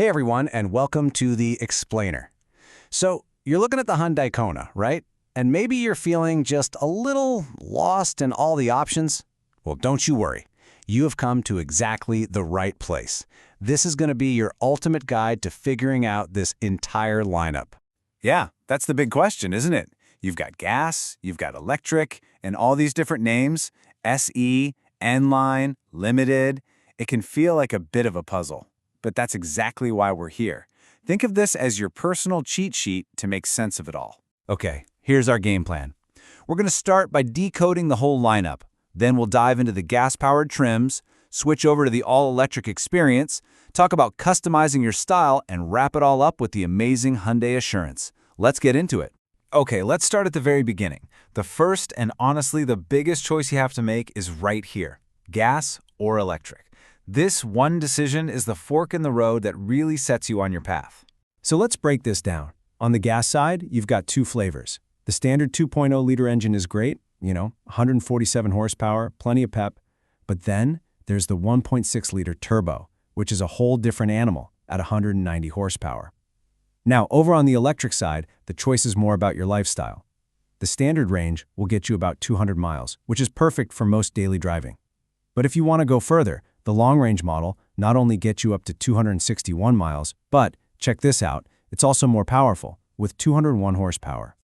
Hey everyone, and welcome to the Explainer. So, you're looking at the Hyundai Kona, right? And maybe you're feeling just a little lost in all the options? Well, don't you worry. You have come to exactly the right place. This is going to be your ultimate guide to figuring out this entire lineup. Yeah, that's the big question, isn't it? You've got gas, you've got electric, and all these different names, SE, N-Line, Limited. It can feel like a bit of a puzzle. But that's exactly why we're here. Think of this as your personal cheat sheet to make sense of it all. Okay, here's our game plan. We're going to start by decoding the whole lineup. Then we'll dive into the gas-powered trims, switch over to the all-electric experience, talk about customizing your style, and wrap it all up with the amazing Hyundai Assurance. Let's get into it. Okay, let's start at the very beginning. The first and honestly the biggest choice you have to make is right here, gas or electric. This one decision is the fork in the road that really sets you on your path. So let's break this down. On the gas side, you've got two flavors. The standard 2.0-liter engine is great, 147 horsepower, plenty of pep. But then there's the 1.6-liter turbo, which is a whole different animal at 190 horsepower. Now, over on the electric side, the choice is more about your lifestyle. The standard range will get you about 200 miles, which is perfect for most daily driving. But if you want to go further, the long-range model not only gets you up to 261 miles, but, check this out, it's also more powerful, with 201 horsepower.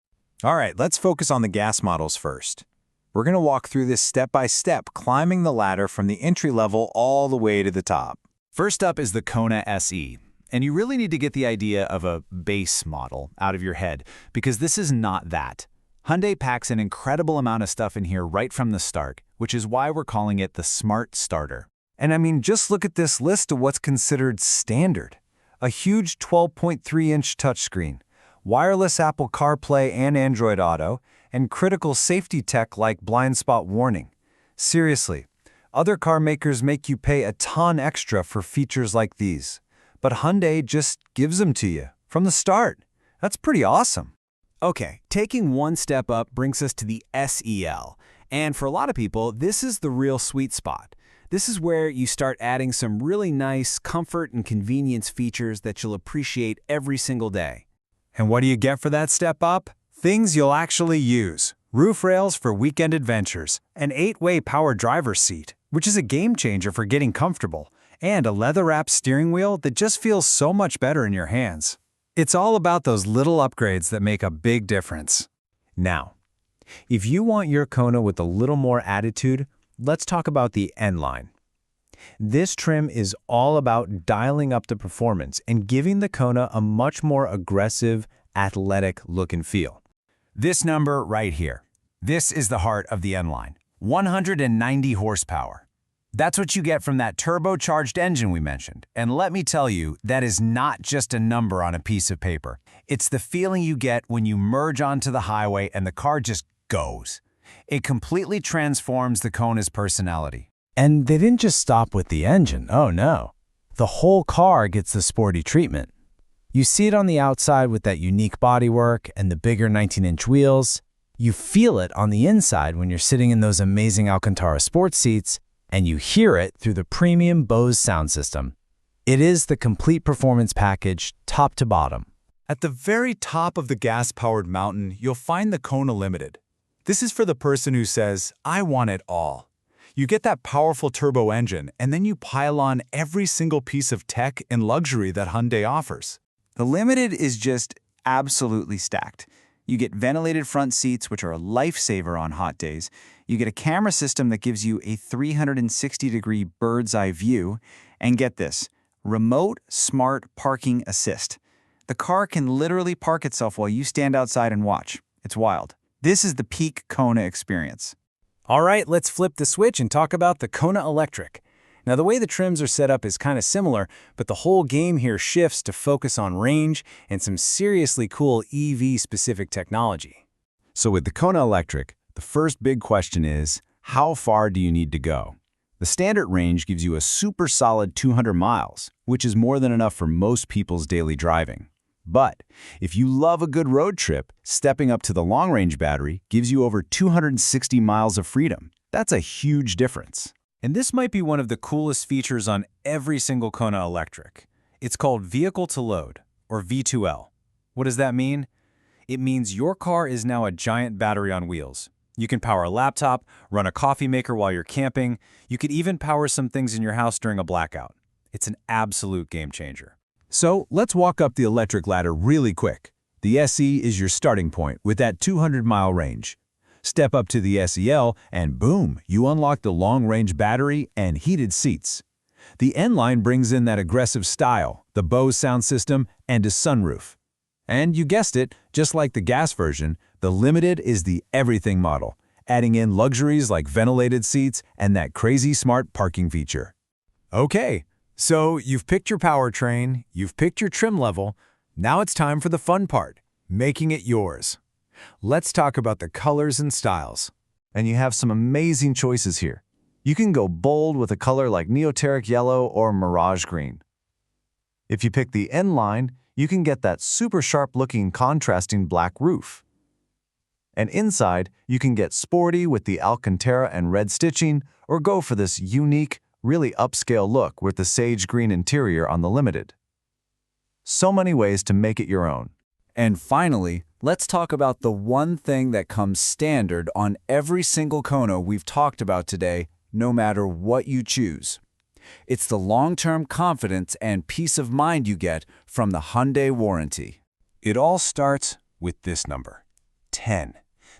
All right, let's focus on the gas models first. We're going to walk through this step by step, climbing the ladder from the entry level all the way to the top. First up is the Kona SE. And you really need to get the idea of a base model out of your head, because this is not that. Hyundai packs an incredible amount of stuff in here right from the start, which is why we're calling it the Smart Starter. And I mean, just look at this list of what's considered standard. A huge 12.3-inch touchscreen, wireless Apple CarPlay and Android Auto, and critical safety tech like blind spot warning. Seriously, other car makers make you pay a ton extra for features like these. But Hyundai just gives them to you from the start. That's pretty awesome. Okay, taking one step up brings us to the SEL. And for a lot of people, this is the real sweet spot. This is where you start adding some really nice comfort and convenience features that you'll appreciate every single day. And what do you get for that step up? Things you'll actually use. Roof rails for weekend adventures, an 8-way power driver's seat, which is a game changer for getting comfortable, and a leather-wrapped steering wheel that just feels so much better in your hands. It's all about those little upgrades that make a big difference. Now, if you want your Kona with a little more attitude, let's talk about the N-Line. This trim is all about dialing up the performance and giving the Kona a much more aggressive, athletic look and feel. This number right here, this is the heart of the N-Line, 190 horsepower. That's what you get from that turbocharged engine we mentioned. And let me tell you, that is not just a number on a piece of paper. It's the feeling you get when you merge onto the highway and the car just goes. It completely transforms the Kona's personality. And they didn't just stop with the engine, oh no. The whole car gets the sporty treatment. You see it on the outside with that unique bodywork and the bigger 19-inch wheels. You feel it on the inside when you're sitting in those amazing Alcantara sports seats, and you hear it through the premium Bose sound system. It is the complete performance package, top to bottom. At the very top of the gas-powered mountain, you'll find the Kona Limited. This is for the person who says, I want it all. You get that powerful turbo engine, and then you pile on every single piece of tech and luxury that Hyundai offers. The Limited is just absolutely stacked. You get ventilated front seats, which are a lifesaver on hot days. You get a camera system that gives you a 360-degree bird's eye view. And get this, remote smart parking assist. The car can literally park itself while you stand outside and watch. It's wild. This is the peak Kona experience. All right, let's flip the switch and talk about the Kona Electric. Now, the way the trims are set up is kind of similar, but the whole game here shifts to focus on range and some seriously cool EV-specific technology. So with the Kona Electric, the first big question is, how far do you need to go? The standard range gives you a super solid 200 miles, which is more than enough for most people's daily driving. But if you love a good road trip, stepping up to the long-range battery gives you over 260 miles of freedom. That's a huge difference. And this might be one of the coolest features on every single KONA Electric. It's called Vehicle to Load, or V2L. What does that mean? It means your car is now a giant battery on wheels. You can power a laptop, run a coffee maker while you're camping. You could even power some things in your house during a blackout. It's an absolute game changer. So let's walk up the electric ladder really quick. The SE is your starting point with that 200-mile range. Step up to the SEL and boom, you unlock the long-range battery and heated seats. The N-Line brings in that aggressive style, the Bose sound system, and a sunroof. And you guessed it, just like the gas version, the Limited is the everything model, adding in luxuries like ventilated seats and that crazy smart parking feature. Okay, so you've picked your powertrain, you've picked your trim level. Now it's time for the fun part, making it yours. Let's talk about the colors and styles. And you have some amazing choices here. You can go bold with a color like Neoteric Yellow or Mirage Green. If you pick the N-Line, you can get that super sharp-looking contrasting black roof. And inside, you can get sporty with the Alcantara and red stitching, or go for this unique, really upscale look with the sage green interior on the Limited. So many ways to make it your own. And finally, let's talk about the one thing that comes standard on every single KONA we've talked about today, no matter what you choose. It's the long-term confidence and peace of mind you get from the Hyundai warranty. It all starts with this number, 10.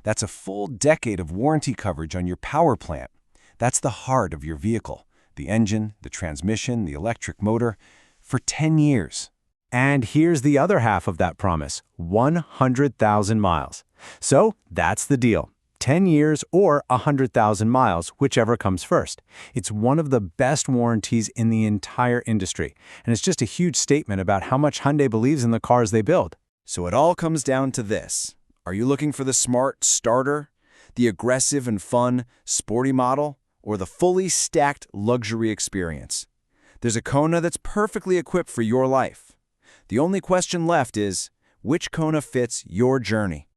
That's a full decade of warranty coverage on your power plant. That's the heart of your vehicle, the engine, the transmission, the electric motor, for 10 years. And here's the other half of that promise, 100,000 miles. So that's the deal. 10 years or 100,000 miles, whichever comes first. It's one of the best warranties in the entire industry, and it's just a huge statement about how much Hyundai believes in the cars they build. So it all comes down to this. Are you looking for the smart starter, the aggressive and fun sporty model, or the fully stacked luxury experience? There's a KONA that's perfectly equipped for your life. The only question left is, which KONA fits your journey?